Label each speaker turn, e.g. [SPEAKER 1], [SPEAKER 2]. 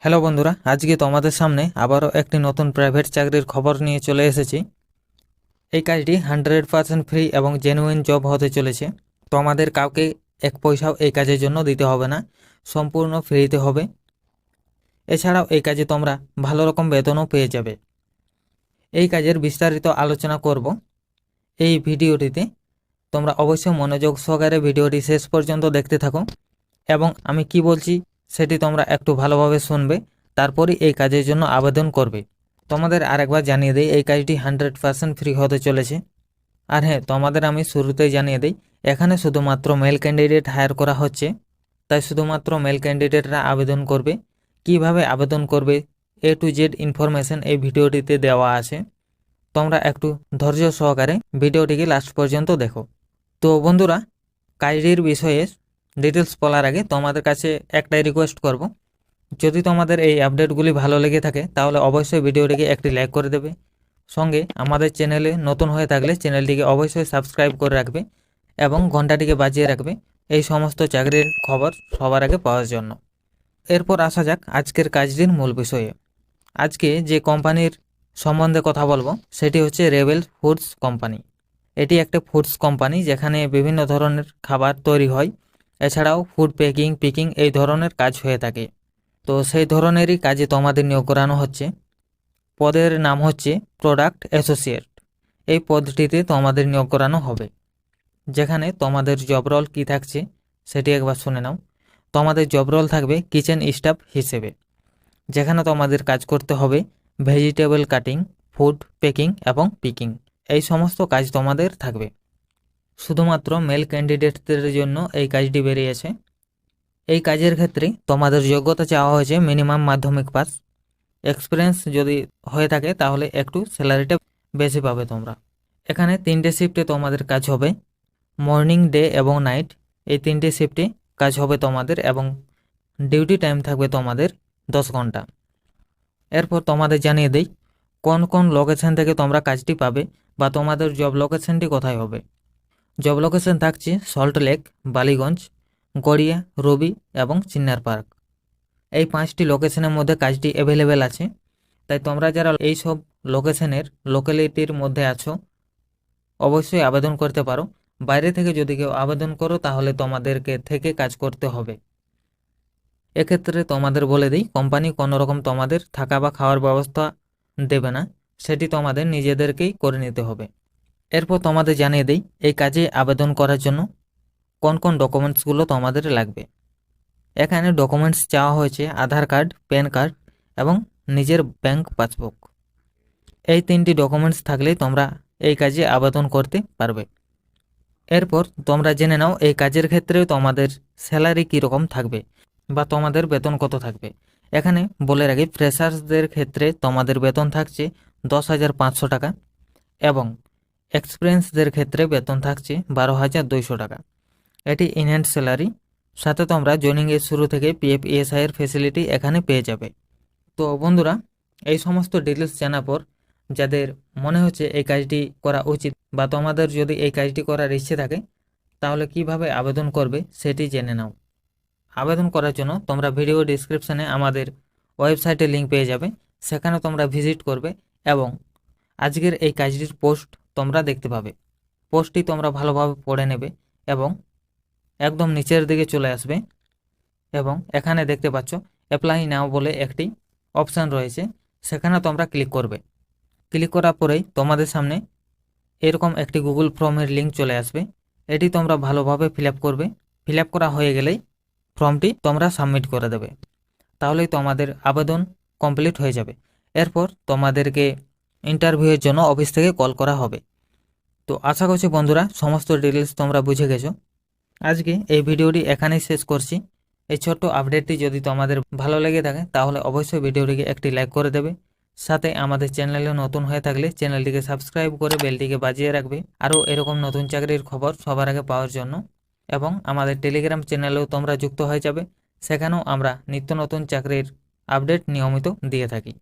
[SPEAKER 1] Hello বন্ধুরা, আজকে তোমাদের সামনে আবারও একটি নতুন প্রাইভেট চাকরির খবর নিয়ে চলে এসেছি। এই কাজটি 100% ফ্রি এবং জেনুইন জব হতে চলেছে। তোমাদের কাউকে এক পয়সাও এই কাজের জন্য দিতে হবে না, সম্পূর্ণ ফ্রিতে হবে। এছাড়াও এই কাজে তোমরা ভালো রকম বেতনও পেয়ে যাবে। এই কাজের বিস্তারিত আলোচনা করব এই ভিডিওটিতে। তোমরা অবশ্যই মনোযোগ সহকারে ভিডিওটি শেষ পর্যন্ত দেখতে থাকো এবং আমি কি বলছি সেটি তোমরা একটু ভালোভাবে শুনবে, তারপরই এই কাজের জন্য আবেদন করবে। তোমাদের আরেকবার জানিয়ে দিই, এই কাজটি 100% ফ্রি হতে চলেছে। আর হ্যাঁ, তোমাদের আমি শুরুতেই জানিয়ে দিই, এখানে শুধুমাত্র মেল ক্যান্ডিডেট হায়ার করা হচ্ছে, তাই শুধুমাত্র মেল ক্যান্ডিডেটরা আবেদন করবে। কিভাবে আবেদন করবে A to Z ইনফরমেশন এই ভিডিওটিতে দেওয়া আছে। তোমরা একটু ধৈর্য সহকারে ভিডিওটিকে লাস্ট পর্যন্ত দেখো। তো বন্ধুরা, কাজটির বিষয়ে ডিটেলস বলার আগে তোমাদের কাছে একটাই রিকোয়েস্ট করব, যদি তোমাদের এই আপডেটগুলি ভালো লেগে থাকে তাহলে অবশ্যই ভিডিওটিকে একটি লাইক করে দেবে। সঙ্গে আমাদের চ্যানেলে নতুন হয়ে থাকলে চ্যানেলটিকে অবশ্যই সাবস্ক্রাইব করে রাখবে এবং ঘন্টাটিকে বাজিয়ে রাখবে এই সমস্ত চাকরির খবর সবার আগে পাওয়ার জন্য। এরপর আসা যাক আজকের কাজটির মূল বিষয়ে। আজকে যে কোম্পানির সম্বন্ধে কথা বলবো সেটি হচ্ছে রেবেল ফুডস কোম্পানি। এটি একটা ফুডস কোম্পানি যেখানে বিভিন্ন ধরনের খাবার তৈরি হয়, এছাড়াও ফুড পিকিং এই ধরনের কাজ হয়ে থাকে। তো সেই ধরনেরই কাজে তোমাদের নিয়োগ করানো হচ্ছে। পদের নাম হচ্ছে প্রোডাক্ট অ্যাসোসিয়েট। এই পদটিতে তোমাদের নিয়োগ করানো হবে, যেখানে তোমাদের জব রোল কী থাকছে সেটি একবার শুনে নাও। তোমাদের জব রোল থাকবে কিচেন স্টাফ হিসেবে, যেখানে তোমাদের কাজ করতে হবে ভেজিটেবল কাটিং, ফুড প্যাকিং এবং পিকিং, এই সমস্ত কাজ তোমাদের থাকবে। শুধুমাত্র মেল ক্যান্ডিডেটদের জন্য এই কাজটি বেরিয়েছে। এই কাজের ক্ষেত্রে তোমাদের যোগ্যতা চাওয়া হয়েছে মিনিমাম মাধ্যমিক পাস। এক্সপিরিয়েন্স যদি হয়ে থাকে তাহলে একটু স্যালারিটা বেশি পাবে তোমরা। এখানে 3টে শিফটে তোমাদের কাজ হবে, মর্নিং, ডে এবং নাইট। এই 3টে শিফটে কাজ হবে তোমাদের এবং ডিউটি টাইম থাকবে তোমাদের 10 ঘন্টা। এরপর তোমাদের জানিয়ে দিই কোন কোন লোকেশন থেকে তোমরা কাজটি পাবে বা তোমাদের জব লোকেশনটি কোথায় হবে। জব লোকেশন থাকছে সল্ট লেক, বালিগঞ্জ, গড়িয়া, রবি এবং চিন্নার পার্ক। এই 5টি লোকেশনের মধ্যে কাজটি অ্যাভেলেবেল আছে। তাই তোমরা যারা এই সব লোকেশনের লোকালিটির মধ্যে আছো অবশ্যই আবেদন করতে পারো। বাইরে থেকে যদি কেউ আবেদন করো তাহলে তোমাদেরকে থেকে কাজ করতে হবে। এক্ষেত্রে তোমাদের বলে দিই, কোম্পানি কোনো রকম তোমাদের থাকা বা খাওয়ার ব্যবস্থা দেবে না, সেটি তোমাদের নিজেদেরকেই করে নিতে হবে। এরপর তোমাদের জানিয়ে দিই এই কাজে আবেদন করার জন্য কোন কোন ডকুমেন্টসগুলো তোমাদের লাগবে। এখানে ডকুমেন্টস চাওয়া হয়েছে আধার কার্ড, প্যান কার্ড এবং নিজের ব্যাংক পাসবুক। এই 3টি ডকুমেন্টস থাকলেই তোমরা এই কাজে আবেদন করতে পারবে। এরপর তোমরা জেনে নাও এই কাজের ক্ষেত্রে তোমাদের স্যালারি কীরকম থাকবে বা তোমাদের বেতন কত থাকবে। এখানে বলে রাখি, ফ্রেশার্সদের ক্ষেত্রে তোমাদের বেতন থাকছে 10,500 টাকা এবং এক্সপিরিয়েন্সদের ক্ষেত্রে বেতন থাকছে 12,200 টাকা। এটি ইনহ্যান্ড স্যালারি, সাথে তোমরা জয়েনিংয়ের শুরু থেকে PF ESI এর ফেসিলিটি এখানে পেয়ে যাবে। তো বন্ধুরা, এই সমস্ত ডিটেলস জানার পর যাদের মনে হচ্ছে এই কাজটি করা উচিত বা তোমাদের যদি এই কাজটি করার ইচ্ছে থাকে তাহলে কিভাবে আবেদন করবে সেটি জেনে নাও। আবেদন করার জন্য তোমরা ভিডিও ডিসক্রিপশানে আমাদের ওয়েবসাইটের লিঙ্ক পেয়ে যাবে, সেখানে তোমরা ভিজিট করবে এবং আজকের এই কাজটির পোস্ট তোমরা দেখতে পাবে। পোস্টটি তোমরা ভালোভাবে পড়ে নেবে এবং একদম নিচের দিকে চলে আসবে এবং এখানে দেখতে পাচ্ছ অ্যাপ্লাই নাও বলে একটি অপশান রয়েছে, সেখানে তোমরা ক্লিক করবে। ক্লিক করার পরেই তোমাদের সামনে এরকম একটি গুগল ফর্মের লিঙ্ক চলে আসবে। এটি তোমরা ভালোভাবে ফিল আপ করবে। ফিল আপ করা হয়ে গেলেই ফর্মটি তোমরা সাবমিট করে দেবে, তাহলেই তোমাদের আবেদন কমপ্লিট হয়ে যাবে। এরপর তোমাদেরকে ইন্টারভিউয়ের জন্য অফিস থেকে কল করা হবে। তো আশা করছি বন্ধুরা সমস্ত ডিটেলস তোমরা বুঝে গেছো। আজকে এই ভিডিওটি এখানেই শেষ করছি। এই ছোট্ট আপডেটটি যদি তোমাদের ভালো লেগে থাকে তাহলে অবশ্যই ভিডিওটিকে একটি লাইক করে দেবে। সাথে আমাদের চ্যানেলে নতুন হয়ে থাকলে চ্যানেলটিকে সাবস্ক্রাইব করে বেলটিকে বাজিয়ে রাখবে আরও এরকম নতুন চাকরির খবর সবার আগে পাওয়ার জন্য। এবং আমাদের টেলিগ্রাম চ্যানেলেও তোমরা যুক্ত হয়ে যাবে, সেখানেও আমরা নিত্য নতুন চাকরির আপডেট নিয়মিত দিয়ে থাকি।